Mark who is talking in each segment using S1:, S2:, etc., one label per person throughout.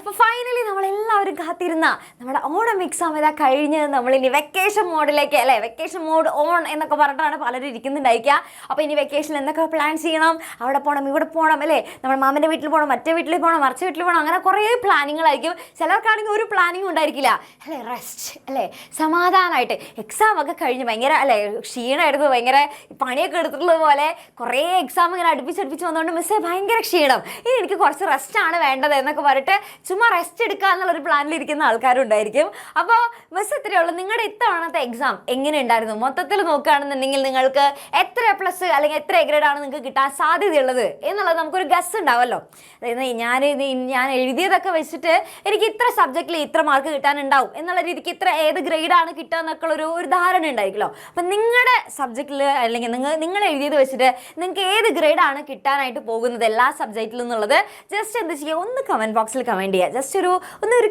S1: അപ്പോൾ ഫൈനലി നമ്മളെല്ലാവരും കാത്തിരുന്ന നമ്മുടെ ഓണം എക്സാം ഇതാ കഴിഞ്ഞ് നമ്മളിനി വെക്കേഷൻ മോഡിലേക്ക് അല്ലേ, വെക്കേഷൻ മോഡ് ഓൺ എന്നൊക്കെ പറഞ്ഞിട്ടാണ് പലരും ഇരിക്കുന്നുണ്ടായിരിക്കുക. അപ്പോൾ ഇനി വെക്കേഷനിൽ എന്തൊക്കെ പ്ലാൻ ചെയ്യണം, അവിടെ പോകണം ഇവിടെ പോകണം അല്ലേ, നമ്മൾ മാമൻ്റെ വീട്ടിൽ പോകണം, മറ്റേ വീട്ടിൽ പോകണം, മറിച്ച വീട്ടിൽ പോകണം, അങ്ങനെ കുറേ പ്ലാനിങ്ങളായിരിക്കും. ചിലർക്കാണെങ്കിൽ ഒരു പ്ലാനിങ്ങും ഉണ്ടായിരിക്കില്ല അല്ലേ, റെസ്റ്റ് അല്ലേ, സമാധാനമായിട്ട് എക്സാം ഒക്കെ കഴിഞ്ഞ് ഭയങ്കര അല്ലേ ക്ഷീണമായിരുന്നു, ഭയങ്കര പണിയൊക്കെ എടുത്തിട്ടുള്ളത് പോലെ കുറേ എക്സാം ഇങ്ങനെ അടുപ്പിച്ചടുപ്പിച്ച് വന്നുകൊണ്ട് മിസ്സേ ഭയങ്കര ക്ഷീണം, ഇനി എനിക്ക് കുറച്ച് റെസ്റ്റാണ് വേണ്ടത് എന്നൊക്കെ പറഞ്ഞിട്ട് ചുമ്മാ റെസ്റ്റ് എടുക്കുക എന്നുള്ളൊരു പ്ലാനിലിരിക്കുന്ന ആൾക്കാരും ഉണ്ടായിരിക്കും. അപ്പോൾ മിസ് ഇത്രയേ ഉള്ളൂ, നിങ്ങളുടെ ഇത്തവണത്തെ എക്സാം എങ്ങനെ ഉണ്ടായിരുന്നു? മൊത്തത്തിൽ നോക്കുകയാണെന്നുണ്ടെങ്കിൽ നിങ്ങൾക്ക് എത്ര പ്ലസ് അല്ലെങ്കിൽ എത്ര ഗ്രേഡ് ആണ് നിങ്ങൾക്ക് കിട്ടാൻ സാധ്യതയുള്ളത് എന്നുള്ളത് നമുക്കൊരു ഗസ് ഉണ്ടാവുമല്ലോ. അതായത് ഞാൻ എഴുതിയതൊക്കെ വെച്ചിട്ട് എനിക്ക് ഇത്ര സബ്ജക്റ്റിൽ ഇത്ര മാർക്ക് കിട്ടാനുണ്ടാവും എന്നുള്ള രീതിക്ക് ഇത്ര ഏത് ഗ്രേഡാണ് കിട്ടുക എന്നൊക്കെ ഒരു ധാരണ ഉണ്ടായിരിക്കുമല്ലോ. അപ്പം നിങ്ങളുടെ സബ്ജക്റ്റിൽ അല്ലെങ്കിൽ നിങ്ങൾ എഴുതിയത് വെച്ചിട്ട് നിങ്ങൾക്ക് ഏത് ഗ്രേഡാണ് കിട്ടാനായിട്ട് പോകുന്നത് എല്ലാ സബ്ജക്റ്റിലും എന്നുള്ളത് ജസ്റ്റ് എന്ത് ചെയ്യുക, ഒന്ന് കമൻറ്റ് ബോക്സിൽ കമൻറ്റ് ചെയ്യുക. ജസ്റ്റ് ഒരു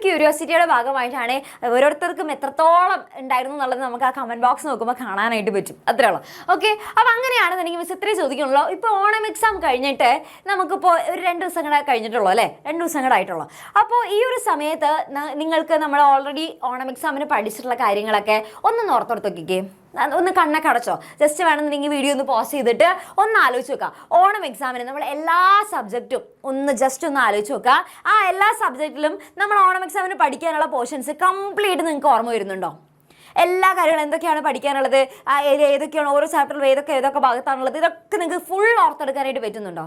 S1: ക്യൂരിയോസിറ്റിയുടെ ഭാഗമായിട്ടാണ് ഓരോരുത്തർക്കും എത്രത്തോളം ഉണ്ടായിരുന്നു എന്നുള്ളത് നമുക്ക് ആ കമൻറ്റ് ബോക്സ് നോക്കുമ്പോൾ കാണാനായിട്ട് പറ്റും. അത്രേ ഉള്ളൂ. ഓക്കെ, അപ്പോൾ അങ്ങനെയാണെന്നുണ്ടെങ്കിൽ മിസ് ഇത്രയും ചോദിക്കണല്ലോ. ഇപ്പോൾ ഓണം എക്സാം കഴിഞ്ഞിട്ട് നമുക്കിപ്പോൾ ഒരു 2 ദിവസം കൂടെ കഴിഞ്ഞിട്ടുള്ളൂ അല്ലേ, 2 ദിവസം കൂടെ ആയിട്ടുള്ളൂ. അപ്പോൾ ഈ ഒരു സമയത്ത് നിങ്ങൾക്ക് നമ്മൾ ഓൾറെഡി ഓണം എക്സാമിന് പഠിച്ചിട്ടുള്ള കാര്യങ്ങളൊക്കെ ഒന്ന് ഓർത്തെടുത്ത് നോക്കിക്കേ, ഒന്ന് കണ്ണൊക്കെ അടച്ചോ. ജസ്റ്റ് വേണമെന്നുണ്ടെങ്കിൽ വീഡിയോ ഒന്ന് പോസ് ചെയ്തിട്ട് ഒന്ന് ആലോചിച്ച് നോക്കുക. ഓണം എക്സാമിന് നമ്മൾ എല്ലാ സബ്ജക്റ്റും ജസ്റ്റ് ഒന്ന് ആലോചിച്ച് നോക്കുക. ആ എല്ലാ സബ്ജക്റ്റിലും നമ്മൾ ഓണം എക്സാമിന് പഠിക്കാനുള്ള പോർഷൻസ് കംപ്ലീറ്റ് നിങ്ങൾക്ക് ഓർമ്മ വരുന്നുണ്ടോ? എല്ലാ കാര്യങ്ങളും എന്തൊക്കെയാണ് പഠിക്കാനുള്ളത്, ഏതൊക്കെയാണ് ഓരോ ചാപ്റ്ററിലും ഏതൊക്കെ ഭാഗത്താണുള്ളത്, ഇതൊക്കെ നിങ്ങൾക്ക് ഫുൾ ഓർത്തെടുക്കാനായിട്ട് പറ്റുന്നുണ്ടോ?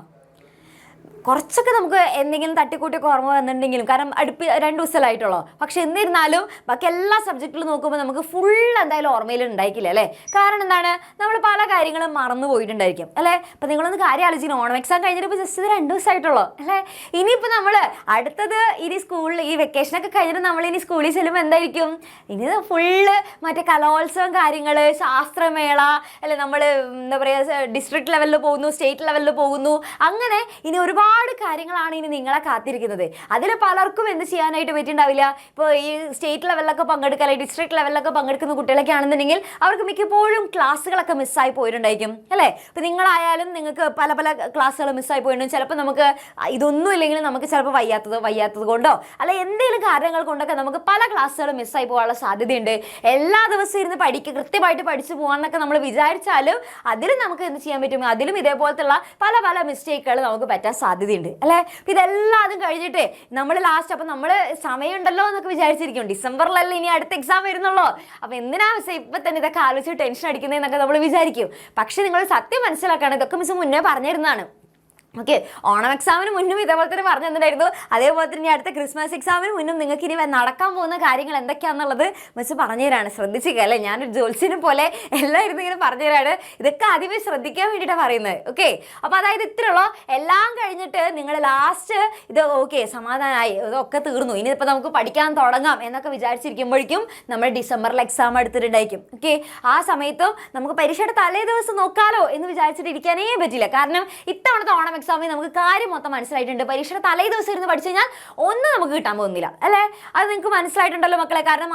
S1: കുറച്ചൊക്കെ നമുക്ക് എന്തെങ്കിലും തട്ടിക്കൂട്ടിയൊക്കെ ഓർമ്മ വന്നിട്ടുണ്ടെങ്കിലും, കാരണം 2 ദിവസമായിട്ടുള്ളൂ. പക്ഷെ എന്നിരുന്നാലും ബാക്കി എല്ലാ സബ്ജക്റ്റിലും നോക്കുമ്പോൾ നമുക്ക് ഫുൾ എന്തായാലും ഓർമ്മയിൽ ഉണ്ടായിരിക്കില്ല അല്ലേ. കാരണം എന്താണ്, നമ്മൾ പല കാര്യങ്ങളും മറന്നു പോയിട്ടുണ്ടായിരിക്കും അല്ലേ. അപ്പം നിങ്ങളൊന്ന് കാര്യം ആലോചിക്കണം, ഓണം എക്സാം കഴിഞ്ഞിട്ട് ഇപ്പോൾ ജസ്റ്റ് 2 ദിവസമായിട്ടുള്ളൂ അല്ലേ. ഇനിയിപ്പോൾ നമ്മൾ അടുത്തത് ഇനി സ്കൂളിൽ ഈ വെക്കേഷനൊക്കെ കഴിഞ്ഞിട്ട് നമ്മളിനി സ്കൂളിൽ ചെല്ലുമ്പോൾ എന്തായിരിക്കും, ഇനി ഫുള്ള് മറ്റേ കലോത്സവം കാര്യങ്ങൾ, ശാസ്ത്രമേള അല്ലെ, നമ്മൾ എന്താ പറയുക ഡിസ്ട്രിക്ട് ലെവലിൽ പോകുന്നു, സ്റ്റേറ്റ് ലെവലിൽ പോകുന്നു, അങ്ങനെ ഇനി ഒരുപാട് കാര്യങ്ങളാണ് ഇനി നിങ്ങളെ കാത്തിരിക്കുന്നത്. അതിൽ പലർക്കും എന്ത് ചെയ്യാനായിട്ട് പറ്റിയിട്ടുണ്ടാവില്ല. ഇപ്പോൾ ഈ സ്റ്റേറ്റ് ലെവലിലൊക്കെ പങ്കെടുക്കുക അല്ലെങ്കിൽ ഡിസ്ട്രിക്ട് ലെവലിലൊക്കെ പങ്കെടുക്കുന്ന കുട്ടികളൊക്കെ ആണെന്നുണ്ടെങ്കിൽ അവർക്ക് മിക്കപ്പോഴും ക്ലാസ്സുകളൊക്കെ മിസ്സായി പോയിട്ടുണ്ടായിരിക്കും അല്ലേ. ഇപ്പോൾ നിങ്ങളായാലും നിങ്ങൾക്ക് പല ക്ലാസ്സുകൾ മിസ്സായി പോയിട്ടുണ്ടെങ്കിൽ ചിലപ്പോൾ നമുക്ക് ഇതൊന്നും ഇല്ലെങ്കിലും നമുക്ക് ചിലപ്പോൾ വയ്യാത്തത് കൊണ്ടോ അല്ലെ എന്തെങ്കിലും കാരണങ്ങൾ കൊണ്ടൊക്കെ നമുക്ക് പല ക്ലാസ്സുകളും മിസ്സായി പോകാനുള്ള സാധ്യതയുണ്ട്. എല്ലാ ദിവസവും ഇരുന്ന് കൃത്യമായിട്ട് പഠിച്ചു പോകാമെന്നൊക്കെ നമ്മൾ വിചാരിച്ചാലും അതിലും നമുക്ക് എന്ത് ചെയ്യാൻ പറ്റും, അതിലും ഇതേപോലത്തുള്ള പല മിസ്റ്റേക്കുകൾ നമുക്ക് പറ്റാൻ സാധ്യതയുണ്ട് അല്ലേ. അപ്പം ഇതെല്ലാം കഴിഞ്ഞിട്ട് നമ്മൾ ലാസ്റ്റ് അപ്പം നമ്മൾ സമയമുണ്ടല്ലോ എന്നൊക്കെ വിചാരിച്ചിരിക്കും, ഡിസംബറിലല്ലേ ഇനി അടുത്ത എക്സാം വരുന്നുള്ളൂ, അപ്പം എന്തിനാ മിസ് ഇപ്പം തന്നെ ഇതൊക്കെ ആലോചിച്ച് ടെൻഷൻ അടിക്കുന്നതെന്നൊക്കെ നമ്മൾ വിചാരിക്കും. പക്ഷെ നിങ്ങൾ സത്യം മനസ്സിലാക്കണം, ഇതൊക്കെ മിസ് മുന്നേ പറഞ്ഞിരുന്നതാണ്. ഓക്കെ, ഓണം എക്സാമിന് മുന്നും ഇതേപോലെ തന്നെ പറഞ്ഞു തന്നിട്ടുണ്ടായിരുന്നു. അതേപോലെ തന്നെ അടുത്ത ക്രിസ്മസ് എക്സാമിന് മുന്നും നിങ്ങൾക്ക് ഇനി നടക്കാൻ പോകുന്ന കാര്യങ്ങൾ എന്തൊക്കെയാണെന്നുള്ളത് മിസ് പറഞ്ഞു തരാണ്. ശ്രദ്ധിക്കുക അല്ലേ, ഞാനൊരു ജോത്സ്യനെ പോലെ എല്ലാം ഇരുന്ന് ഇങ്ങനെ പറഞ്ഞു തരാണ്. ഇതൊക്കെ ആദ്യമേ ശ്രദ്ധിക്കാൻ വേണ്ടിയിട്ടാണ് പറയുന്നത്. ഓക്കെ, അപ്പോൾ അതായത് ഇത്രയുള്ളൂ. എല്ലാം കഴിഞ്ഞിട്ട് നിങ്ങൾ ലാസ്റ്റ് ഇത് ഓക്കെ സമാധാനമായി, ഇതൊക്കെ തീർന്നു, ഇനിയിപ്പോൾ നമുക്ക് പഠിക്കാൻ തുടങ്ങാം എന്നൊക്കെ വിചാരിച്ചിരിക്കുമ്പോഴേക്കും നമ്മൾ ഡിസംബറിൽ എക്സാം എടുത്തിട്ടുണ്ടായിരിക്കും. ഓക്കെ, ആ സമയത്തും നമുക്ക് പരീക്ഷയുടെ തലേ ദിവസം നോക്കാലോ എന്ന് വിചാരിച്ചിട്ട് ഇരിക്കാനേ പറ്റില്ല. കാരണം ഇത്തവണത്തെ ഓണം എക്സാമിൽ നമുക്ക് കാര്യം മൊത്തം മനസ്സിലായിട്ടുണ്ട്. പരീക്ഷയുടെ തലേ ദിവസം ഇരുന്ന് പഠിച്ചു കഴിഞ്ഞാൽ ഒന്നും നമുക്ക് കിട്ടാൻ പോകുന്നില്ല അല്ലേ. അത് നിങ്ങൾക്ക് മനസ്സിലായിട്ടുണ്ടല്ലോ മക്കളെ. കാരണം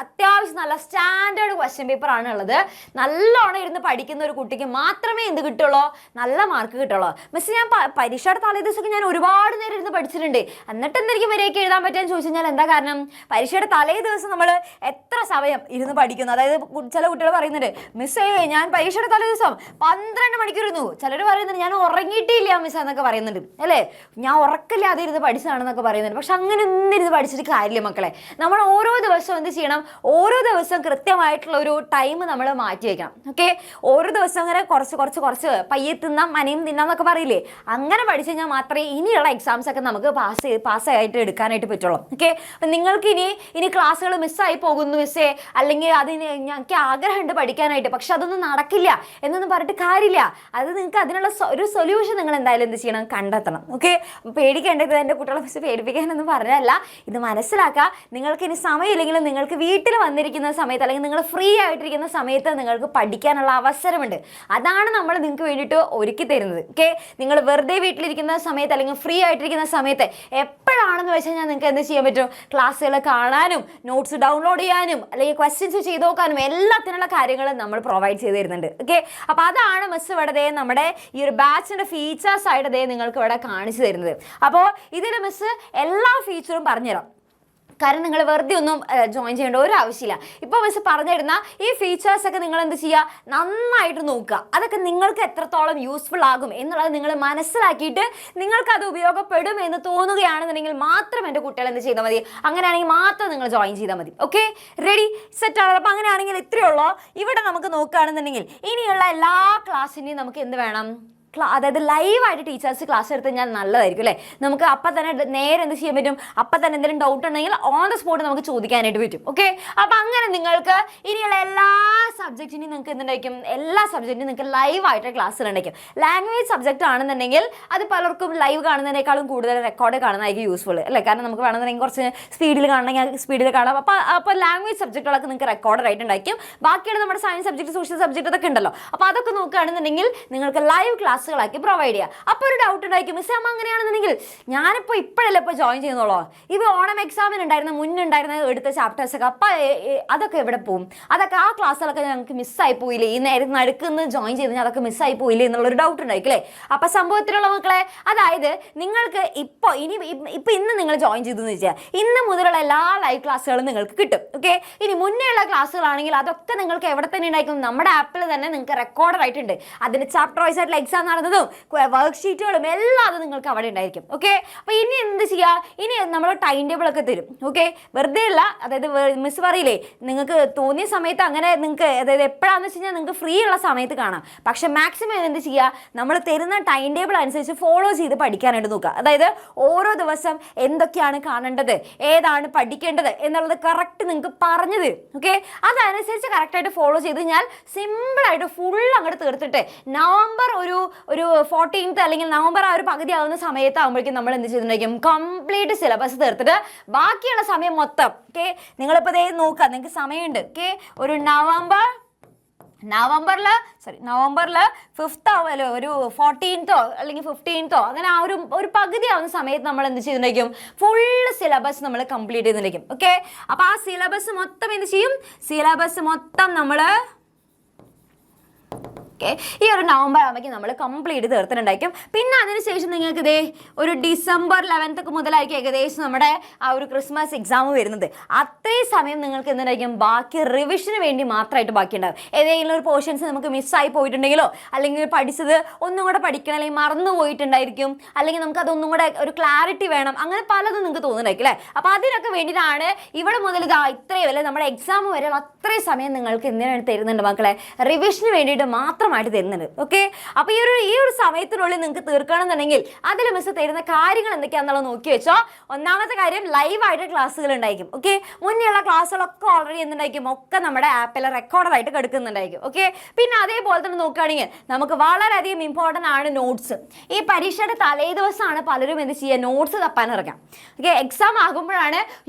S1: അത്യാവശ്യം നല്ല സ്റ്റാൻഡേർഡ് ക്വസ്റ്റ്യൻ പേപ്പർ ആണ് ഉള്ളത്. നല്ലോണം ഇരുന്ന് പഠിക്കുന്ന ഒരു കുട്ടിക്ക് മാത്രമേ എന്ത് കിട്ടുള്ളൂ, നല്ല മാർക്ക് കിട്ടുള്ളൂ. മിസ് ഞാൻ പരീക്ഷയുടെ തലേ ദിവസമൊക്കെ ഞാൻ ഒരുപാട് നേരം ഇരുന്ന് പഠിച്ചിട്ടുണ്ട്, എന്നിട്ട് എന്തായിരിക്കും വരെയൊക്കെ എഴുതാൻ പറ്റുമെന്ന് ചോദിച്ചു കഴിഞ്ഞാൽ എന്താ കാരണം, പരീക്ഷയുടെ തലേ ദിവസം നമ്മൾ എത്ര സമയം ഇരുന്ന് പഠിക്കുന്നു. അതായത് ചില കുട്ടികൾ പറയുന്നുണ്ട്, മിസ്സേ ഞാൻ പരീക്ഷയുടെ തലേ ദിവസം 12 മണിക്കൂർ ഇരുന്നു. ചിലർ പറയുന്നുണ്ട് ഞാൻ ഉറങ്ങിയിട്ടില്ല മിസ് എന്നൊക്കെ പറയുന്നുണ്ട് അല്ലേ, ഞാൻ ഉറക്കില്ലാതെ ഇരുന്ന് പഠിച്ചതാണെന്നൊക്കെ പറയുന്നുണ്ട്. പക്ഷെ അങ്ങനെ ഒന്നും ഇരുന്ന് പഠിച്ചിട്ട് കാര്യമില്ല മക്കളെ. നമ്മൾ ഓരോ ദിവസവും എന്ത് ചെയ്യണം, ഓരോ ദിവസം കൃത്യമായിട്ടുള്ള ഒരു ടൈം നമ്മൾ മാറ്റി വയ്ക്കണം. ഓക്കെ, ഓരോ ദിവസം അങ്ങനെ കുറച്ച് പയ്യെ തിന്നാം മനയും തിന്നാം എന്നൊക്കെ പറയില്ലേ, അങ്ങനെ പഠിച്ചു കഴിഞ്ഞാൽ മാത്രമേ ഇനിയുള്ള എക്സാംസ് ഒക്കെ നമുക്ക് പാസ്സായിട്ട് എടുക്കാനായിട്ട് പറ്റുള്ളൂ. ഓക്കെ, അപ്പം നിങ്ങൾക്ക് ഇനി ക്ലാസ്സുകൾ മിസ്സായി പോകുന്നു മിസ്സേ, അല്ലെങ്കിൽ അതിന് ഞങ്ങൾക്ക് ആഗ്രഹമുണ്ട് പഠിക്കാനായിട്ട് പക്ഷെ അതൊന്നും നടക്കില്ല എന്നൊന്നും പറഞ്ഞിട്ട് കാര്യമില്ല. അത് നിങ്ങൾക്ക് അതിനുള്ള ഒരു സൊല്യൂഷൻ നിങ്ങൾ എന്തായാലും എന്ത് ചെയ്യണം, കണ്ടെത്തണം. ഓക്കെ, പേടിക്കേണ്ടത് എൻ്റെ കുട്ടികളെ മിസ് പേടിപ്പിക്കാനൊന്നും പറഞ്ഞതല്ല, ഇത് മനസ്സിലാക്കുക. നിങ്ങൾക്ക് ഇനി സമയമില്ലെങ്കിലും നിങ്ങൾക്ക് നിങ്ങൾക്ക് വീട്ടിൽ വന്നിരിക്കുന്ന സമയത്ത് അല്ലെങ്കിൽ നിങ്ങൾ ഫ്രീ ആയിട്ടിരിക്കുന്ന സമയത്ത് നിങ്ങൾക്ക് പഠിക്കാനുള്ള അവസരമുണ്ട്. അതാണ് നമ്മൾ നിങ്ങൾക്ക് വേണ്ടിയിട്ട് ഒരുക്കി തരുന്നത്. ഓക്കെ, നിങ്ങൾ വെറുതെ വീട്ടിലിരിക്കുന്ന സമയത്ത് അല്ലെങ്കിൽ ഫ്രീ ആയിട്ടിരിക്കുന്ന സമയത്ത് എപ്പോഴാണെന്ന് വെച്ച് കഴിഞ്ഞാൽ നിങ്ങൾക്ക് എന്ത് ചെയ്യാൻ പറ്റും? ക്ലാസ്സുകൾ കാണാനും നോട്ട്സ് ഡൗൺലോഡ് ചെയ്യാനും അല്ലെങ്കിൽ ക്വസ്റ്റ്യൻസ് ചെയ്ത് നോക്കാനും എല്ലാത്തിനുള്ള കാര്യങ്ങൾ നമ്മൾ പ്രൊവൈഡ് ചെയ്ത് തരുന്നുണ്ട്. ഓക്കെ, അപ്പോൾ അതാണ് മിസ് ഇവിടെ നമ്മുടെ ഈ ഒരു ബാച്ചിൻ്റെ ഫീച്ചേഴ്സ് ആയിട്ട് നിങ്ങൾക്ക് ഇവിടെ കാണിച്ചു തരുന്നത്. അപ്പോൾ ഇതിൽ മിസ് എല്ലാ ഫീച്ചറും പറഞ്ഞുതരാം. കാരണം നിങ്ങൾ വെറുതെ ഒന്നും ജോയിൻ ചെയ്യേണ്ട ഒരു ആവശ്യമില്ല. ഇപ്പോൾ മിസ് പറഞ്ഞിരുന്ന ഈ ഫീച്ചേഴ്സൊക്കെ നിങ്ങൾ എന്ത് ചെയ്യുക? നന്നായിട്ട് നോക്കുക. അതൊക്കെ നിങ്ങൾക്ക് എത്രത്തോളം യൂസ്ഫുൾ ആകും എന്നുള്ളത് നിങ്ങൾ മനസ്സിലാക്കിയിട്ട് നിങ്ങൾക്കത് ഉപയോഗപ്പെടും എന്ന് തോന്നുകയാണെന്നുണ്ടെങ്കിൽ മാത്രം എൻ്റെ കുട്ടികൾ എന്ത് ചെയ്താൽ മതി? അങ്ങനെയാണെങ്കിൽ മാത്രം നിങ്ങൾ ജോയിൻ ചെയ്താൽ മതി. ഓക്കെ, റെഡി, സെറ്റ് ആണ്. അപ്പോൾ അങ്ങനെയാണെങ്കിൽ ഇത്രയേ ഉള്ളൂ. ഇവിടെ നമുക്ക് നോക്കുകയാണെന്നുണ്ടെങ്കിൽ ഇനിയുള്ള എല്ലാ ക്ലാസ്സിനെയും നമുക്ക് എന്ത് വേണം? അതായത് ലൈവായിട്ട് ടീച്ചേഴ്സ് ക്ലാസ് എടുത്ത് കഴിഞ്ഞാൽ നല്ലതായിരിക്കും അല്ലേ? നമുക്ക് അപ്പം തന്നെ നേരെ എന്ത് ചെയ്യാൻ പറ്റും? അപ്പം തന്നെ എന്തെങ്കിലും ഡൗട്ട് ഉണ്ടെങ്കിൽ ഓൺ ദ സ്പോട്ട് നമുക്ക് ചോദിക്കാനായിട്ട് പറ്റും. ഓക്കെ, അപ്പം അങ്ങനെ നിങ്ങൾക്ക് ഇനിയുള്ള എല്ലാ സബ്ജക്റ്റിനും നിങ്ങൾക്ക് എന്തുണ്ടായിരിക്കും? എല്ലാ സബ്ജക്റ്റിനും നിങ്ങൾക്ക് ലൈവായിട്ട് ക്ലാസ്സിലുണ്ടായിരിക്കും. ലാംഗ്വേജ് സബ്ജക്റ്റ് ആണെന്നുണ്ടെങ്കിൽ അത് പലർക്കും ലൈവ് കാണുന്നതിനേക്കാളും കൂടുതൽ റെക്കോർഡ് കാണുന്നതായിരിക്കും യൂസ്ഫുൾ അല്ലേ? കാരണം നമുക്ക് വേണമെന്നുണ്ടെങ്കിൽ കുറച്ച് സ്പീഡിൽ കാണണമെങ്കിൽ സ്പീഡിൽ കാണാം. അപ്പോൾ ലാംഗ്വേജ് സബ്ജക്റ്റുകളൊക്കെ നിങ്ങൾക്ക് റെക്കോർഡ് ആയിട്ട് ഉണ്ടായിരിക്കും. ബാക്കിയുള്ള നമ്മുടെ സയൻസ് സബ്ജക്റ്റ്, സോഷ്യൽ സബ്ജക്റ്റ് അതൊക്കെ ഉണ്ടല്ലോ. അപ്പോൾ അതൊക്കെ നോക്കുകയാണെന്നുണ്ടെങ്കിൽ നിങ്ങൾക്ക് ലൈവ് ക്ലാസ്സുകളാക്കി പ്രൊവൈഡ് ചെയ്യുക. അപ്പോൾ ഒരു ഡൗട്ട് ഉണ്ടായിരിക്കും, മിസ് അമ്മ അങ്ങനെയാണെന്നുണ്ടെങ്കിൽ ഞാനിപ്പോൾ ഇപ്പോഴല്ലേ ഇപ്പോൾ ജോയിൻ ചെയ്യുന്നുള്ളൂ, ഇത് ഓണം എക്സാമിന് ഉണ്ടായിരുന്ന മുന്നുണ്ടായിരുന്ന എടുത്ത ചാപ്റ്റേഴ്സൊക്കെ അപ്പോൾ അതൊക്കെ എവിടെ പോകും? അതൊക്കെ ആ ക്ലാസ്സുകളൊക്കെ ഞങ്ങൾക്ക് മിസ്സായി പോയില്ലേ? ഈ നേരത്തെ നടുക്കുന്ന് ജോയിൻ ചെയ്ത് കഴിഞ്ഞാൽ അതൊക്കെ മിസ്സായി പോയില്ലേ എന്നുള്ളൊരു ഡൗട്ട് ഉണ്ടായിരിക്കും അല്ലേ? അപ്പോൾ സംഭവത്തിലുള്ള മക്കളെ, അതായത് നിങ്ങൾക്ക് ഇപ്പോൾ ഇന്ന് നിങ്ങൾ ജോയിൻ ചെയ്തു എന്ന് വെച്ചാൽ ഇന്ന് മുതലുള്ള എല്ലാ ലൈവ് ക്ലാസ്സുകളും നിങ്ങൾക്ക് കിട്ടും. ഓക്കെ, ഇനി മുന്നേ ഉള്ള ക്ലാസ്സുകളാണെങ്കിൽ അതൊക്കെ നിങ്ങൾക്ക് എവിടെ തന്നെ ഉണ്ടായിരിക്കും? നമ്മുടെ ആപ്പിൽ തന്നെ നിങ്ങൾക്ക് റെക്കോർഡ് ആയിട്ടുണ്ട്. അതിന് ചാപ്റ്റർ വൈസ് ആയിട്ടുള്ള എക്സാം നടന്നതും വർക്ക്ഷീറ്റുകളും എല്ലാം അത് നിങ്ങൾക്ക് അവിടെ ഉണ്ടായിരിക്കും. ഓക്കെ, അപ്പോൾ ഇനി എന്ത് ചെയ്യുക? ഇനി നമ്മൾ ടൈം ടേബിൾ ഒക്കെ തരും. ഓക്കെ, വെറുതെ അല്ല, അതായത് മിസ് പറയില്ലേ നിങ്ങൾക്ക് തോന്നിയ സമയത്ത് അങ്ങനെ നിങ്ങൾക്ക് അതായത് എപ്പോഴാണെന്ന് വെച്ച് കഴിഞ്ഞാൽ നിങ്ങൾക്ക് ഫ്രീ ഉള്ള സമയത്ത് കാണാം. പക്ഷെ മാക്സിമം എന്ത് ചെയ്യുക? നമ്മൾ തരുന്ന ടൈം ടേബിൾ അനുസരിച്ച് ഫോളോ ചെയ്ത് പഠിക്കാനായിട്ട് നോക്കുക. അതായത് ഓരോ ദിവസം എന്തൊക്കെയാണ് കാണേണ്ടത്, ഏതാണ് പഠിക്കേണ്ടത് എന്നുള്ളത് കറക്റ്റ് നിങ്ങൾക്ക് പറഞ്ഞു തരും. ഓക്കെ, അതനുസരിച്ച് കറക്റ്റായിട്ട് ഫോളോ ചെയ്ത് കഴിഞ്ഞാൽ സിമ്പിളായിട്ട് ഫുൾ അങ്ങോട്ട് തീർത്തിട്ട് നവംബർ ഒരു 14th അല്ലെങ്കിൽ നവംബർ ആ ഒരു പകുതി ആവുന്ന സമയത്താകുമ്പോഴേക്കും നമ്മൾ എന്ത് ചെയ്തിട്ടുണ്ടായിരിക്കും? കംപ്ലീറ്റ് സിലബസ് തീർത്തിട്ട് ബാക്കിയുള്ള സമയം മൊത്തം ഓക്കെ നിങ്ങളിപ്പോൾ ഇതേ നോക്കുക, നിങ്ങൾക്ക് സമയമുണ്ട്. ഓക്കെ, ഒരു നവംബറിൽ 5th ആവുമല്ലോ, ഒരു 14th അല്ലെങ്കിൽ 15th അങ്ങനെ ആ ഒരു പകുതി ആവുന്ന സമയത്ത് നമ്മൾ എന്ത് ചെയ്തിട്ടുണ്ടായിരിക്കും? ഫുള്ള് സിലബസ് നമ്മൾ കംപ്ലീറ്റ് ചെയ്തിട്ടുണ്ടായിരിക്കും. ഓക്കെ, അപ്പോൾ ആ സിലബസ് മൊത്തം എന്ത് ചെയ്യും? സിലബസ് മൊത്തം നമ്മൾ ഈ ഒരു നവംബർ ആകുമ്പോഴേക്കും നമ്മൾ കംപ്ലീറ്റ് തീർത്തിട്ടുണ്ടായിരിക്കും. പിന്നെ അതിനുശേഷം നിങ്ങൾക്ക് ഇതേ ഒരു ഡിസംബർ 11th മുതലായിരിക്കും ഏകദേശം നമ്മുടെ ആ ഒരു ക്രിസ്മസ് എക്സാം വരുന്നത്. അത്രയും സമയം നിങ്ങൾക്ക് എന്തുണ്ടായിരിക്കും? ബാക്കി റിവിഷന് വേണ്ടി മാത്രമായിട്ട് ബാക്കിയുണ്ടാകും. ഏതെങ്കിലും ഒരു പോർഷൻസ് നമുക്ക് മിസ്സായി പോയിട്ടുണ്ടെങ്കിലോ അല്ലെങ്കിൽ പഠിച്ചത് ഒന്നും കൂടെ പഠിക്കണം അല്ലെങ്കിൽ മറന്നു പോയിട്ടുണ്ടായിരിക്കും, അല്ലെങ്കിൽ നമുക്ക് അതൊന്നും കൂടെ ഒരു ക്ലാരിറ്റി വേണം, അങ്ങനെ പലതും നിങ്ങൾക്ക് തോന്നുന്നുണ്ടായിരിക്കും അല്ലേ? അപ്പോൾ അതിനൊക്കെ വേണ്ടിയിട്ടാണ് ഇവിടെ മുതൽ ഇത്രയും അല്ലെ നമ്മുടെ എക്സാം വരെ അത്രയും സമയം നിങ്ങൾക്ക് എന്തിനാണ് തരുന്നുണ്ട് മക്കളെ? റിവിഷന് വേണ്ടിയിട്ട് മാത്രമായിട്ട് തരുന്നുണ്ട്. ഓക്കെ, അപ്പോൾ ഈ ഒരു സമയത്തിനുള്ളിൽ നിങ്ങൾക്ക് തീർക്കണമെന്നുണ്ടെങ്കിൽ അതിൽ മിസ് തരുന്ന കാര്യങ്ങൾ എന്തൊക്കെയാണെന്നുള്ളത് നോക്കി വെച്ചോ. ഒന്നാമത്തെ കാര്യം ലൈവായിട്ട് ക്ലാസ്സുകൾ ഉണ്ടായിരിക്കും. ഓക്കെ, മുന്നേയുള്ള ക്ലാസ്സുകളൊക്കെ ഓൾറെഡി എന്തുണ്ടായിരിക്കും? ഒക്കെ നമ്മുടെ ആപ്പിൽ റെക്കോർഡായിട്ട് കിടക്കുന്നുണ്ടായിരിക്കും. ഓക്കെ, പിന്നെ അതേപോലെ തന്നെ നോക്കുകയാണെങ്കിൽ നമുക്ക് വളരെയധികം ഇമ്പോർട്ടൻ്റ് ആണ് നോട്ട്സ്. ഈ പരീക്ഷയുടെ തലേ ദിവസമാണ് പലരും എന്ത് ചെയ്യുക? നോട്ട്സ് തപ്പാൻ ഇറങ്ങാം. ഓക്കെ, എക്സാം ആകുമ്പോഴാണ്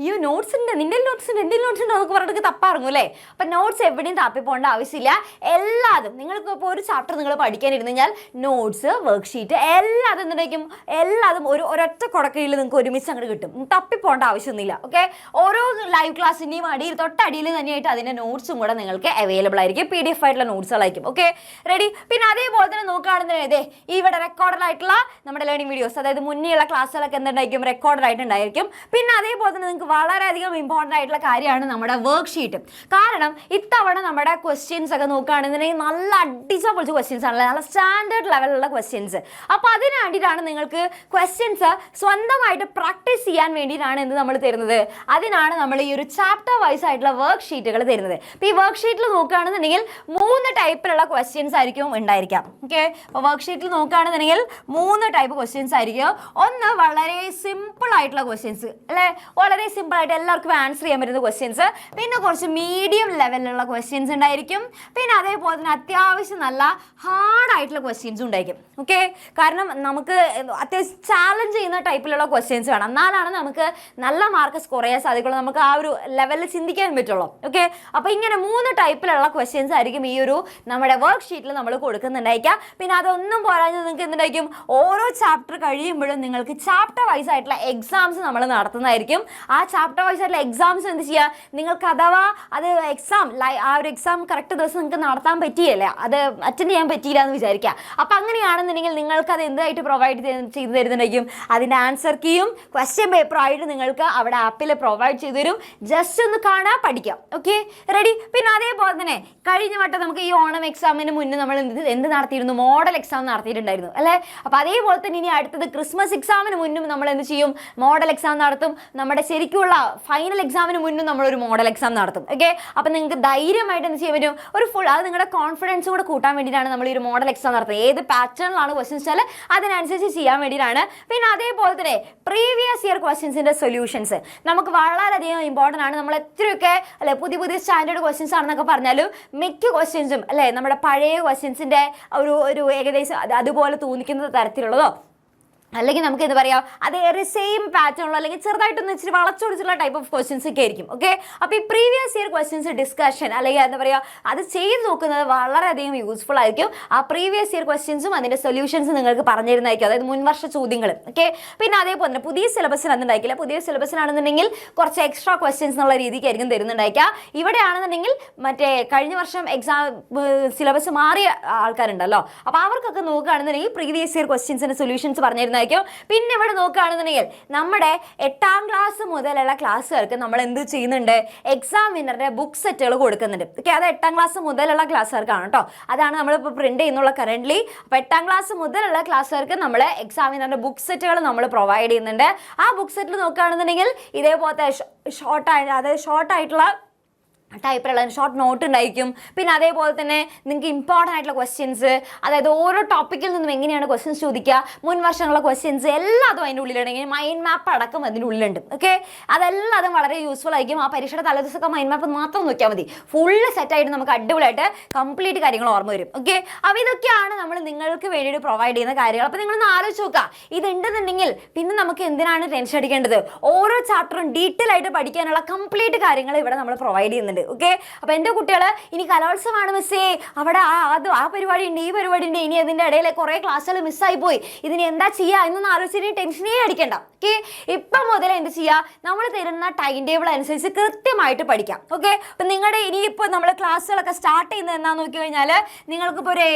S1: നോട്ട്സ് ഉണ്ട്, എൻ്റെ നോട്ട്സ് ഉണ്ട് എന്നൊക്കെ പറഞ്ഞിട്ട് തപ്പാറങ്ങും അല്ലേ? അപ്പം നോട്ട്സ് എവിടെയും തപ്പിപ്പോകേണ്ട ആവശ്യമില്ല. എല്ലാതും നിങ്ങൾക്ക് ഇപ്പോൾ ഒരു ചാപ്റ്റർ നിങ്ങൾ പഠിക്കാനിരുന്നു കഴിഞ്ഞാൽ നോട്ട്സ്, വർക്ക്ഷീറ്റ് എല്ലാതും എന്തുണ്ടായിരിക്കും? എല്ലാതും ഒരൊറ്റ കുടക്കീഴിൽ നിങ്ങൾക്ക് ഒരുമിച്ച് അങ്ങോട്ട് കിട്ടും. തപ്പിപ്പോകേണ്ട ആവശ്യമൊന്നുമില്ല. ഓക്കെ, ഓരോ ലൈവ് ക്ലാസ്സിൻ്റെയും അടിയിൽ തൊട്ടടിയിൽ തന്നെയായിട്ട് അതിൻ്റെ നോട്ട്സും കൂടെ നിങ്ങൾക്ക് അവൈലബിൾ ആയിരിക്കും. PDF ആയിട്ടുള്ള നോട്ട്സുകളായിരിക്കും. Okay, ready. പിന്നെ അതേപോലെ തന്നെ നോക്കുകയാണെന്നുണ്ടെങ്കിൽ ഇവിടെ റെക്കോർഡഡ് ആയിട്ടുള്ള നമ്മുടെ ലേണിംഗ് വീഡിയോസ്, അതായത് മുന്നേയുള്ള ക്ലാസ്സുകളൊക്കെ എന്തുണ്ടായിരിക്കും? റെക്കോർഡഡ് ആയിട്ടുണ്ടായിരിക്കും. പിന്നെ അതേപോലെ തന്നെ നിങ്ങൾക്ക് വളരെയധികം ഇമ്പോർട്ടൻ്റ് ആയിട്ടുള്ള കാര്യമാണ് നമ്മുടെ വർക്ക്ഷീറ്റ്. കാരണം ഇത്തവണ നമ്മുടെ ക്വസ്റ്റ്യൻസ് ഒക്കെ നോക്കുകയാണെന്നുണ്ടെങ്കിൽ നല്ല അടിച്ച പൊളിച്ച ക്വസ്റ്റ്യൻസ് ആണല്ലോ, നല്ല സ്റ്റാൻഡേർഡ് ലെവലുള്ള ക്വസ്റ്റ്യൻസ്. അപ്പോൾ അതിന് വേണ്ടിയിട്ടാണ് നിങ്ങൾക്ക് ക്വസ്റ്റ്യൻസ് സ്വന്തമായിട്ട് പ്രാക്ടീസ് ചെയ്യാൻ വേണ്ടിയിട്ടാണ് എന്ത് നമ്മൾ തരുന്നത്? അതിനാണ് നമ്മൾ ഈ ഒരു ചാപ്റ്റർ വൈസ് ആയിട്ടുള്ള വർക്ക് ഷീറ്റുകൾ തരുന്നത്. അപ്പോൾ ഈ വർക്ക് ഷീറ്റിൽ നോക്കുകയാണെന്നുണ്ടെങ്കിൽ 3 ടൈപ്പിലുള്ള ക്വസ്റ്റ്യൻസ് ആയിരിക്കും ഉണ്ടായിരിക്കാം. ഓക്കെ, അപ്പോൾ വർക്ക് ഷീറ്റിൽ നോക്കുകയാണെന്നുണ്ടെങ്കിൽ 3 ടൈപ്പ് ക്വസ്റ്റ്യൻസ് ആയിരിക്കും. ഒന്ന് വളരെ സിമ്പിൾ ആയിട്ടുള്ള ക്വസ്റ്റ്യൻസ് അല്ലേ, വളരെ സിമ്പിൾ ആയിട്ട് എല്ലാവർക്കും ആൻസർ ചെയ്യാൻ പറ്റുന്ന ക്വസ്റ്റ്യൻസ്. പിന്നെ കുറച്ച് മീഡിയം ലെവലിലുള്ള ക്വസ്റ്റ്യൻസ് ഉണ്ടായിരിക്കും. പിന്നെ അതേപോലെ തന്നെ അത്യാവശ്യം നല്ല ഹാർഡായിട്ടുള്ള ക്വസ്റ്റ്യൻസും ഉണ്ടായിരിക്കും. ഓക്കെ, കാരണം നമുക്ക് അത്യാവശ്യം ചാലഞ്ച് ചെയ്യുന്ന ടൈപ്പിലുള്ള ക്വസ്റ്റ്യൻസ് വേണം, എന്നാലാണ് നമുക്ക് നല്ല മാർക്ക് സ്കോർ ചെയ്യാൻ സാധിക്കുള്ളൂ, നമുക്ക് ആ ഒരു ലെവലിൽ ചിന്തിക്കാൻ പറ്റുള്ളൂ. ഓക്കെ, അപ്പോൾ ഇങ്ങനെ 3 ടൈപ്പിലുള്ള ക്വസ്റ്റ്യൻസ് ആയിരിക്കും ഈ ഒരു നമ്മുടെ വർക്ക് ഷീറ്റിൽ നമ്മൾ കൊടുക്കുന്നുണ്ടായിരിക്കാം. പിന്നെ അതൊന്നും പോരാതെ നിങ്ങൾക്ക് എന്തുണ്ടായിരിക്കും, ഓരോ ചാപ്റ്റർ കഴിയുമ്പോഴും നിങ്ങൾക്ക് ചാപ്റ്റർ വൈസ് ആയിട്ടുള്ള എക്സാംസ് നമ്മൾ നടത്തുന്നതായിരിക്കും. ആ ചാപ്റ്റർ വൈസ് ആയിട്ടുള്ള എക്സാംസ് എന്ത് ചെയ്യുക, നിങ്ങൾക്ക് അഥവാ അത് ആ ഒരു എക്സാം കറക്റ്റ് ദിവസം നിങ്ങൾക്ക് നടത്താൻ പറ്റിയല്ലേ, അത് അറ്റൻഡ് ചെയ്യാൻ പറ്റിയില്ല എന്ന് വിചാരിക്കുക. അപ്പം അങ്ങനെയാണെന്നുണ്ടെങ്കിൽ നിങ്ങൾക്ക് അത് എന്തായിട്ട് പ്രൊവൈഡ് ചെയ്ത് തരുന്നുണ്ടായിരിക്കും, അതിൻ്റെ ആൻസർ കീയും ക്വസ്റ്റ്യൻ പേപ്പറായിട്ട് നിങ്ങൾക്ക് അവിടെ ആപ്പിൽ പ്രൊവൈഡ് ചെയ്തു തരും. ജസ്റ്റ് ഒന്ന് കാണാൻ പഠിക്കാം. Okay, ready. പിന്നെ അതേപോലെ തന്നെ കഴിഞ്ഞ വട്ടം നമുക്ക് ഈ ഓണം എക്സാമിന് മുന്നേ നമ്മൾ എന്ത് നടത്തിയിരുന്നു, മോഡൽ എക്സാം നടത്തിയിട്ടുണ്ടായിരുന്നു അല്ലേ. അപ്പോൾ അതേപോലെ തന്നെ ഇനി അടുത്തത് ക്രിസ്മസ് എക്സാമിന് മുന്നും നമ്മൾ എന്ത് ചെയ്യും, മോഡൽ എക്സാം നടത്തും. നമ്മുടെ ശരിക്കുള്ള ഫൈനൽ എക്സാമിന് മുന്നും നമ്മളൊരു മോഡൽ എക്സാം നടത്തും. ഓക്കെ, അപ്പം നിങ്ങൾക്ക് ധൈര്യമായിട്ട് എന്ത് ചെയ്യാൻ പറ്റും, ഒരു ഫുൾ അത് നിങ്ങളുടെ കോൺഫിഡൻസ് കൂടെ കൂട്ടാൻ വേണ്ടിയിട്ടാണ് നമ്മൾ ഈ ഒരു മോഡൽ എക്സാം നടത്തുന്നത്. ഏത് പാറ്റേണിലാണ് ക്വസ്റ്റ്യൻസ് വെച്ചാൽ അതിനനുസരിച്ച് ചെയ്യാൻ വേണ്ടിയിട്ടാണ്. പിന്നെ അതേപോലെ തന്നെ പ്രീവിയസ് ഇയർ ക്വസ്റ്റ്യൻസിൻ്റെ സൊല്യൂഷൻസ് നമുക്ക് വളരെയധികം ഇമ്പോർട്ടൻ്റ് ആണ്. നമ്മൾ എത്രയൊക്കെ അല്ലെ പുതിയ സ്റ്റാൻഡേർഡ് ക്വസ്റ്റ്യൻസ് ആണെന്നൊക്കെ പറഞ്ഞാലും മിക്ക ക്വസ്റ്റ്യൻസും അല്ലേ നമ്മുടെ പഴയ ക്വസ്റ്റ്യൻസിൻ്റെ ഒരു ഏകദേശം അതുപോലെ തോന്നിക്കുന്ന തരത്തിലുള്ളതോ അല്ലെങ്കിൽ നമുക്ക് എന്താ പറയുക, അതേറെ സെയിം പാറ്റേണുള്ള അല്ലെങ്കിൽ ചെറുതായിട്ടൊന്ന് ഇച്ചിരി വളച്ചൊടിച്ചുള്ള ടൈപ്പ് ഓഫ് ക്വസ്റ്റ്യൻസ് ഒക്കെ ആയിരിക്കും. ഓക്കെ, അപ്പോൾ ഈ പ്രീവിയസ് ഇയർ ക്വസ്റ്റ്യൻസ് ഡിസ്കഷൻ അല്ലെങ്കിൽ എന്താ പറയുക അത് ചെയ്ത് നോക്കുന്നത് വളരെയധികം യൂസ്ഫുൾ ആയിരിക്കും. ആ പ്രീവിയസ് ഇയർ ക്വസ്റ്റ്യൻസും അതിൻ്റെ സൊല്യൂഷൻസ് നിങ്ങൾക്ക് പറഞ്ഞിരുന്നതായിരിക്കും, അതായത് മുൻവർഷ ചോദ്യങ്ങൾ. ഓക്കെ, പിന്നെ അതേപോലെ തന്നെ പുതിയ സിലബസിൽ അന്നുണ്ടായിരിക്കില്ല, പുതിയ സിലബസിലാണെന്നുണ്ടെങ്കിൽ കുറച്ച് എക്സ്ട്രാ ക്വസ്റ്റ്യൻസ് എന്നുള്ള രീതിക്കായിരിക്കും തരുന്നുണ്ടായിരിക്കുക. ഇവിടെയാണെന്നുണ്ടെങ്കിൽ മറ്റേ കഴിഞ്ഞ വർഷം എക്സാം സിലബസ് മാറിയ ആൾക്കാരുണ്ടല്ലോ, അപ്പോൾ അവർക്കൊക്കെ നോക്കുകയാണെന്നുണ്ടെങ്കിൽ പ്രീവിയസ് ഇയർ ക്വസ്റ്റ്യൻസിൻ്റെ സൊല്യൂഷൻസ് പറഞ്ഞിരുന്ന. പിന്നെ ഇവിടെ നോക്കുകയാണെന്നുണ്ടെങ്കിൽ നമ്മുടെ 8ാം ക്ലാസ് മുതലുള്ള ക്ലാസ്സുകാർക്ക് നമ്മൾ എന്ത് ചെയ്യുന്നുണ്ട്, എക്സാമിനറുടെ ബുക്ക് സെറ്റുകൾ കൊടുക്കുന്നുണ്ട്. ഓക്കെ, അത് 8ാം ക്ലാസ് മുതലുള്ള ക്ലാസ്സുകാർക്കാണ് കേട്ടോ, അതാണ് നമ്മളിപ്പോൾ പ്രിന്റ് ചെയ്യുന്നുള്ള കറന്റ്. അപ്പോൾ 8ാം ക്ലാസ് മുതലുള്ള ക്ലാസ്സുകാർക്ക് നമ്മൾ എക്സാമിനറുടെ ബുക്ക് സെറ്റുകൾ നമ്മൾ പ്രൊവൈഡ് ചെയ്യുന്നുണ്ട്. ആ ബുക്ക് സെറ്റിൽ നോക്കുകയാണെന്നുണ്ടെങ്കിൽ ഇതേപോലത്തെ ഷോർട്ടായിട്ടുള്ള ടൈപ്പിലുള്ള ഷോർട്ട് നോട്ട് ഉണ്ടായിരിക്കും. പിന്നെ അതേപോലെ തന്നെ നിങ്ങൾക്ക് ഇമ്പോർട്ടൻ്റ് ആയിട്ടുള്ള ക്വസ്റ്റ്യൻസ്, അതായത് ഓരോ ടോപ്പിക്കിൽ നിന്നും എങ്ങനെയാണ് ക്വസ്റ്റ്യൻസ് ചോദിക്കുക, മുൻ വർഷങ്ങളുള്ള ക്വസ്റ്റ്യൻസ് എല്ലാതും അതിൻ്റെ ഉള്ളിലുണ്ടെങ്കിൽ മൈൻഡ് മാപ്പ് അടക്കം അതിൻ്റെ ഉള്ളിലുണ്ട്. ഓക്കെ, അതെല്ലാതും വളരെ യൂസ്ഫുൾ ആയിരിക്കും. ആ പരീക്ഷയുടെ തലേദിവസമൊക്കെ മൈൻഡ് മാപ്പ് മാത്രം നോക്കിയാൽ മതി, ഫുള്ള് സെറ്റായിട്ട് നമുക്ക് അടിപൊളിയായിട്ട് കംപ്ലീറ്റ് കാര്യങ്ങൾ ഓർമ്മ വരും. ഓക്കെ, അപ്പോൾ ഇതൊക്കെയാണ് നമ്മൾ നിങ്ങൾക്ക് വേണ്ടിയിട്ട് പ്രൊവൈഡ് ചെയ്യുന്ന കാര്യങ്ങൾ. അപ്പോൾ നിങ്ങളൊന്ന് ആലോചിച്ച് നോക്കുക, ഇതുണ്ടെന്നുണ്ടെങ്കിൽ പിന്നെ നമുക്ക് എന്തിനാണ് ടെൻഷൻ അടിക്കേണ്ടത്, ഓരോ ചാപ്റ്ററും ഡീറ്റെയിൽ ആയിട്ട് പഠിക്കാനുള്ള കംപ്ലീറ്റ് കാര്യങ്ങൾ ഇവിടെ നമ്മൾ പ്രൊവൈഡ് ചെയ്യുന്നുണ്ട്. ഓക്കെ, അപ്പോൾ എൻ്റെ കുട്ടികൾ ഇനി കലോത്സവമാണ് മിസ്സേ, അവിടെ ആ പരിപാടി ഉണ്ട്, ഈ പരിപാടി ഉണ്ട്, ഇനി അതിൻ്റെ ഇടയിൽ കുറേ ക്ലാസ്സുകൾ മിസ്സായി പോയി, ഇതിന് എന്താ ചെയ്യുക എന്നൊന്നും ആലോചിച്ചിട്ട് ടെൻഷനേ അടിക്കേണ്ട. ഓക്കെ, ഇപ്പം മുതൽ എന്ത് ചെയ്യുക, നമ്മൾ തരുന്ന ടൈം ടേബിൾ അനുസരിച്ച് കൃത്യമായിട്ട് പഠിക്കാം. ഓക്കെ, അപ്പം നിങ്ങളുടെ ഇനിയിപ്പോൾ നമ്മൾ ക്ലാസ്സുകളൊക്കെ സ്റ്റാർട്ട് ചെയ്യുന്നത് എന്താണെന്ന് നോക്കി കഴിഞ്ഞാൽ നിങ്ങൾക്കിപ്പോൾ ഒരു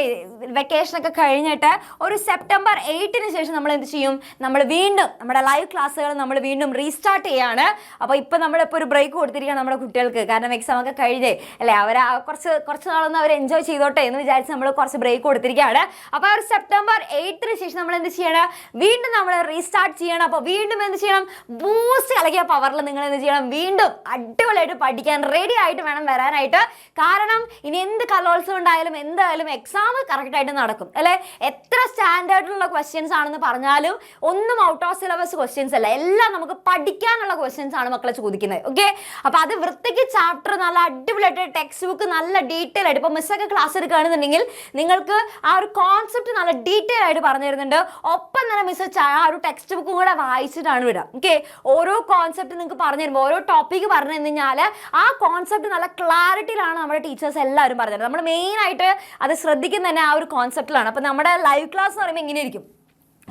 S1: വെക്കേഷനൊക്കെ കഴിഞ്ഞിട്ട് ഒരു സെപ്റ്റംബർ 8-ന് ശേഷം നമ്മൾ എന്ത് ചെയ്യും, നമ്മൾ വീണ്ടും നമ്മുടെ ലൈവ് ക്ലാസ്സുകൾ നമ്മൾ വീണ്ടും റീസ്റ്റാർട്ട് ചെയ്യുകയാണ്. അപ്പോൾ ഇപ്പോൾ നമ്മളിപ്പോൾ ഒരു ബ്രേക്ക് കൊടുത്തിരിക്കുകയാണ് നമ്മുടെ കുട്ടികൾക്ക്, കാരണം എക്സാം ഒക്കെ കഴിഞ്ഞേ അല്ലേ, അവർ കുറച്ച് നാളൊന്നും അവർ എൻജോയ് ചെയ്തോട്ടെ എന്ന് വിചാരിച്ച് നമ്മൾ കുറച്ച് ബ്രേക്ക് കൊടുത്തിരിക്കുകയാണ്. അപ്പോൾ ഒരു സെപ്റ്റംബർ 8-ന് ശേഷം നമ്മൾ എന്ത് ചെയ്യണം, വീണ്ടും നമ്മൾ റീസ്റ്റാർട്ട് ചെയ്യണം. അപ്പോൾ വീണ്ടും എന്ത് ചെയ്യണം, ബൂസ്റ്റ് കളിക്കുക പവറിൽ നിങ്ങൾ എന്ത് ചെയ്യണം, വീണ്ടും അടിപൊളിയായിട്ട് പഠിക്കാൻ റെഡി ആയിട്ട് വേണം വരാനായിട്ട്. കാരണം ഇനി എന്ത് കലോത്സവം ഉണ്ടായാലും എന്തായാലും എക്സാം കറക്റ്റായിട്ട് നടക്കും അല്ലേ. എത്ര സ്റ്റാൻഡേർഡിലുള്ള ക്വസ്റ്റ്യൻസ് ആണെന്ന് പറഞ്ഞാലും ഒന്നും ഔട്ട് ഓഫ് സിലബസ് ക്വസ്റ്റ്യൻസ് അല്ല, എല്ലാം നമുക്ക് പഠിക്കാനുള്ള ക്വസ്റ്റ്യൻസ് ആണ് മക്കളെ ചോദിക്കുന്നത്. ഓക്കെ, അപ്പോൾ അത് വൃത്തിക്ക് ചാപ്റ്റർ നല്ല അടിപൊളിയായിട്ട് ടെക്സ്റ്റ് ബുക്ക് നല്ല ഡീറ്റെയിൽ ആയിട്ട്, ഇപ്പോൾ മിസ്സൊക്കെ ക്ലാസ് എടുക്കുകയാണെന്നുണ്ടെങ്കിൽ നിങ്ങൾക്ക് ആ ഒരു കോൺസെപ്റ്റ് നല്ല ഡീറ്റെയിൽ ആയിട്ട് പറഞ്ഞു തരുന്നുണ്ട്. ഒപ്പം തന്നെ മിസ് ആ ഒരു ടെക്സ്റ്റ് ബുക്കും കൂടെ വായിച്ചിട്ടാണ് വിടുക. ഓക്കെ, ഓരോ കോൺസെപ്റ്റ് നിങ്ങൾക്ക് പറഞ്ഞു തരുമ്പോൾ, ഓരോ ടോപ്പിക്ക് പറഞ്ഞു കഴിഞ്ഞാൽ ആ കോൺസെപ്റ്റ് നല്ല ക്ലാരിറ്റിയിലാണ് നമ്മുടെ ടീച്ചേഴ്സ് എല്ലാവരും പറഞ്ഞു തരുന്നത്. നമ്മൾ മെയിനായിട്ട് അത് ശ്രദ്ധിക്കുന്നത് തന്നെ ആ ഒരു കോൺസെപ്റ്റിലാണ്. അപ്പോൾ നമ്മുടെ ലൈവ് ക്ലാസ് എന്ന് പറയുമ്പോൾ എങ്ങനെയായിരിക്കും,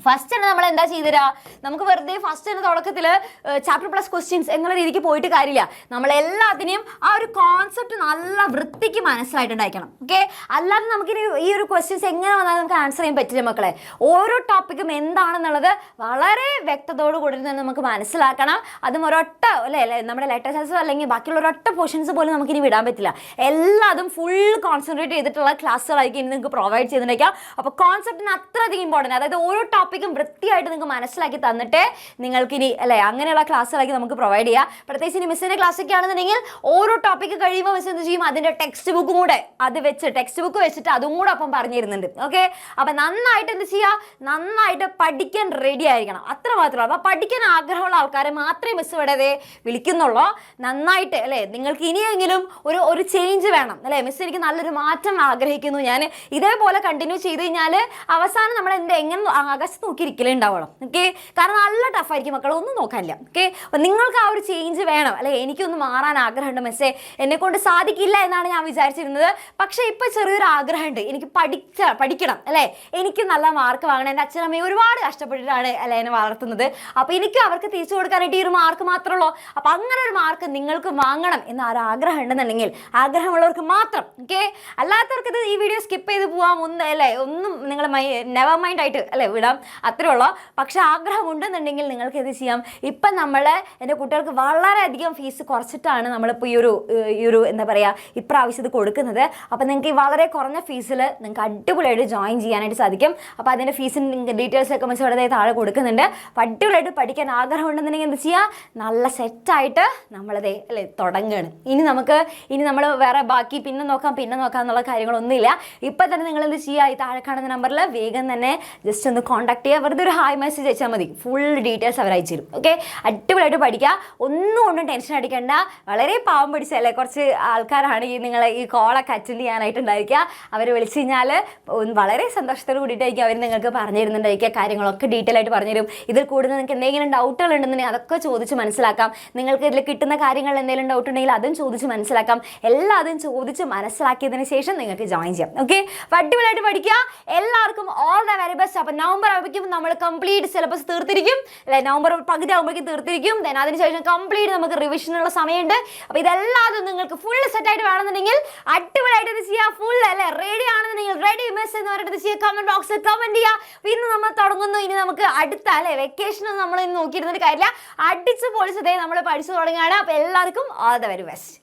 S1: ഫസ്റ്റ് തന്നെ നമ്മൾ എന്താ ചെയ്തുതരാ, നമുക്ക് വെറുതെ ഫസ്റ്റ് തന്നെ തുടക്കത്തിൽ ചാപ്റ്റർ പ്ലസ് ക്വസ്റ്റ്യൻസ് എന്നുള്ള രീതിക്ക് പോയിട്ട് കാര്യമില്ല. നമ്മളെല്ലാത്തിനെയും ആ ഒരു കോൺസെപ്റ്റ് നല്ല വൃത്തിക്ക് മനസ്സിലായിട്ടുണ്ടായിരിക്കണം. ഓക്കെ, അല്ലാതെ നമുക്കിനി ഈ ഒരു ക്വസ്റ്റ്യൻസ് എങ്ങനെ വന്നാലും നമുക്ക് ആൻസർ ചെയ്യാൻ പറ്റില്ല മക്കളെ. ഓരോ ടോപ്പിക്കും എന്താണെന്നുള്ളത് വളരെ വ്യക്തതയോട് കൂടി തന്നെ നമുക്ക് മനസ്സിലാക്കണം. അതും ഒരൊറ്റ അല്ലേ നമ്മുടെ ലെറ്റേഴ്സ് അല്ലെങ്കിൽ ബാക്കിയുള്ള ഒരൊറ്റ പോർഷൻസ് പോലും നമുക്കിനി വിടാൻ പറ്റില്ല. എല്ലാതും ഫുൾ കോൺസെൻട്രേറ്റ് ചെയ്തിട്ടുള്ള ക്ലാസ്സുകളായിരിക്കും ഇനി നിങ്ങൾക്ക് പ്രൊവൈഡ് ചെയ്തിട്ടുണ്ടായിരിക്കാം. അപ്പോൾ കോൺസെപ്റ്റിന് അത്രയധികം ഇമ്പോർട്ടൻറ്റ്, അതായത് ഓരോ ടോപ്പിക്കും വൃത്തിയായിട്ട് നിങ്ങൾക്ക് മനസ്സിലാക്കി തന്നിട്ട് നിങ്ങൾക്കിനി അല്ലേ അങ്ങനെയുള്ള ക്ലാസ്സുകളൊക്കെ നമുക്ക് പ്രൊവൈഡ് ചെയ്യാം. പ്രത്യേകിച്ച് ഇനി മിസ്സിൻ്റെ ക്ലാസ്സൊക്കെ ആണെന്നുണ്ടെങ്കിൽ ഓരോ ടോപ്പിക്ക് കഴിയുമ്പോൾ മിസ് എന്ത് ചെയ്യും, അതിൻ്റെ ടെക്സ്റ്റ് ബുക്കും കൂടെ ടെക്സ്റ്റ് ബുക്ക് വെച്ചിട്ട് അതും കൂടെ അപ്പം പറഞ്ഞു തരുന്നുണ്ട്. ഓക്കെ, അപ്പം നന്നായിട്ട് എന്ത് ചെയ്യുക, നന്നായിട്ട് പഠിക്കാൻ റെഡി ആയിരിക്കണം, അത്ര മാത്രമല്ല. അപ്പം പഠിക്കാൻ ആഗ്രഹമുള്ള ആൾക്കാരെ മാത്രമേ മിസ് ഇവിടെ വിളിക്കുന്നുള്ളൂ. നന്നായിട്ട് അല്ലേ, നിങ്ങൾക്ക് ഇനിയെങ്കിലും ഒരു ചേഞ്ച് വേണം അല്ലേ, മിസ് എനിക്ക് നല്ലൊരു മാറ്റം ആഗ്രഹിക്കുന്നു, ഞാൻ ഇതേപോലെ കണ്ടിന്യൂ ചെയ്ത് കഴിഞ്ഞാൽ അവസാനം നമ്മൾ എങ്ങനെ ആകാശത്ത് നോക്കിയിരിക്കലേ ഉണ്ടാവുള്ളൂ. ഓക്കെ, കാരണം നല്ല ടഫായിരിക്കും മക്കളെ, ഒന്നും നോക്കാനില്ല. ഓക്കെ, അപ്പം നിങ്ങൾക്ക് ആ ഒരു ചേഞ്ച് വേണം അല്ലേ, എനിക്കൊന്ന് മാറാൻ ആഗ്രഹമുണ്ട് മിസ്സേ, എന്നെ കൊണ്ട് സാധിക്കില്ല എന്നാണ് ഞാൻ വിചാരിച്ചിരുന്നത്. പക്ഷേ ഇപ്പം ചെറിയൊരു ആഗ്രഹമുണ്ട്, എനിക്ക് പഠിക്കണം അല്ലേ, എനിക്ക് നല്ല മാർക്ക് വാങ്ങണം. എൻ്റെ അച്ഛനമ്മയും ഒരുപാട് കഷ്ടപ്പെട്ടിട്ടാണ് അല്ലേ എന്നെ വളർത്തുന്നത്. അപ്പോൾ എനിക്ക് അവർക്ക് തിരിച്ചു കൊടുക്കാനായിട്ട് ഈ ഒരു മാർക്ക് മാത്രമേ ഉള്ളൂ. അപ്പോൾ അങ്ങനെ ഒരു മാർക്ക് നിങ്ങൾക്ക് വാങ്ങണം എന്ന ഒരു ആഗ്രഹം ഉണ്ടെന്നുണ്ടെങ്കിൽ ആഗ്രഹമുള്ളവർക്ക് മാത്രം. ഓക്കെ, അല്ലാത്തവർക്ക് ഇത് ഈ വീഡിയോ സ്കിപ്പ് ചെയ്ത് പോകാം, ഒന്നും നിങ്ങൾ നെവർ മൈൻഡ് ആയിട്ട് അല്ലേ വിടാം, അത്രേ ഉള്ളൂ. പക്ഷെ ആഗ്രഹം ഉണ്ടെന്നുണ്ടെങ്കിൽ നിങ്ങൾക്ക് ഇത് ചെയ്യാം. ഇപ്പം എൻ്റെ കുട്ടികൾക്ക് വളരെയധികം ഫീസ് കുറച്ചിട്ടാണ് നമ്മളിപ്പോൾ ഈ ഒരു എന്താ പറയുക ഇപ്രാവശ്യം ഇത് കൊടുക്കുന്നത്. അപ്പോൾ നിങ്ങൾക്ക് ഈ വളരെ കുറഞ്ഞ ഫീസിൽ നിങ്ങൾക്ക് അടിപൊളിയായിട്ട് ജോയിൻ ചെയ്യാനായിട്ട് സാധിക്കും. അപ്പോൾ അതിൻ്റെ ഫീസിൻ്റെ ഡീറ്റെയിൽസൊക്കെ മിസ് ഇവിടെ താഴെ കൊടുക്കുന്നുണ്ട്. അപ്പോൾ അടിപൊളിയായിട്ട് പഠിക്കാൻ ആഗ്രഹം ഉണ്ടെന്നുണ്ടെങ്കിൽ എന്ത് ചെയ്യുക, നല്ല സെറ്റായിട്ട് നമ്മളതേ അല്ലേ തുടങ്ങുകയാണ്. ഇനി നമ്മൾ വേറെ ബാക്കി പിന്നെ നോക്കാം എന്നുള്ള കാര്യങ്ങളൊന്നുമില്ല. ഇപ്പം തന്നെ നിങ്ങൾ എന്ത് ചെയ്യുക, ഈ താഴെ കാണുന്ന നമ്പറിൽ വേഗം തന്നെ ജസ്റ്റ് ഒന്ന് കോൺടാക്ട് ചെയ്യുക, വെറുതെ ഒരു ഹായ് മെസ്സേജ് അയച്ചാൽ മതി, ഫുൾ ഡീറ്റെയിൽസ് അവർ അയച്ചു തരും. ഓക്കെ, അടിപൊളിയായിട്ട് പഠിക്കുക, ഒന്നും ടെൻഷൻ അടിക്കേണ്ട. വളരെ പാവം പിടിച്ചല്ലേ കുറച്ച് ആൾക്കാരാണ് നിങ്ങളെ ഈ കോളൊക്കെ അറ്റൻഡ് ചെയ്യാനായിട്ടുണ്ടായിരിക്കുക. അവർ വിളിച്ചു കഴിഞ്ഞാൽ വളരെ സന്തോഷത്തോട് കൂടിയിട്ടായിരിക്കും അവർ നിങ്ങൾക്ക് പറഞ്ഞു തരുന്നുണ്ടായിരിക്കുക, കാര്യങ്ങളൊക്കെ ഡീറ്റെയിൽ ആയിട്ട് പറഞ്ഞു തരും. ഇതിൽ കൂടുതൽ നിങ്ങൾക്ക് എന്തെങ്കിലും ഡൗട്ടുകൾ ഉണ്ടെന്നുണ്ടെങ്കിൽ അതൊക്കെ ചോദിച്ച് മനസ്സിലാക്കാം. നിങ്ങൾക്ക് ഇതിൽ കിട്ടുന്ന കാര്യങ്ങളിൽ എന്തെങ്കിലും ഡൗട്ട് ഉണ്ടെങ്കിൽ അതും ചോദിച്ച് മനസ്സിലാക്കാം. എല്ലാതും ചോദിച്ച് മനസ്സിലാക്കിയതിന് ശേഷം നിങ്ങൾക്ക് ജോയിൻ ചെയ്യാം. ഓക്കെ, അപ്പോൾ അടിപൊളിയായിട്ട് പഠിക്കുക. എല്ലാവർക്കും ഓൾ ദ വെരി ബെസ്റ്റ്. അപ്പോൾ നവംബർ ആകുമ്പോഴേക്കും നമ്മൾ കംപ്ലീറ്റ് സിലബസ് തീർത്തിരിക്കും അല്ലേ, നവംബർ പകുതി ആകുമ്പോഴേക്കും തീർത്തിരിക്കും. ദെൻ അതിനുശേഷം കംപ്ലീറ്റ് നമുക്ക് റിവിഷനുള്ള സമയമുണ്ട്. അപ്പോൾ ഇതെല്ലാതും നിങ്ങൾക്ക് ഫുൾ സെറ്റായിട്ട് വേണമെന്നുണ്ടെങ്കിൽ അടിപൊളിയായിട്ട് ഇത് ചെയ്യുക. ഫുൾ അല്ലേ റെഡി ആണെന്നുണ്ടെങ്കിൽ റെഡി മിസ് എന്ന് പറഞ്ഞിട്ട് ചെയ്യുക, കമന്റ് ബോക്സിൽ കമന്റ് ചെയ്യുക. പിന്നെ നമ്മൾ തുടങ്ങുന്നു. ഇനി നമുക്ക് അടുത്ത അല്ലേ വെക്കേഷൻ നമ്മൾ ഇന്ന് നോക്കിയിരുന്നിട്ട് കാര്യമില്ല, അടിച്ച് പൊളിച്ചതേ നമ്മൾ പഠിച്ചു തുടങ്ങുകയാണ്. അപ്പോൾ എല്ലാവർക്കും ഓൾ ദ വെരി ബെസ്റ്റ്.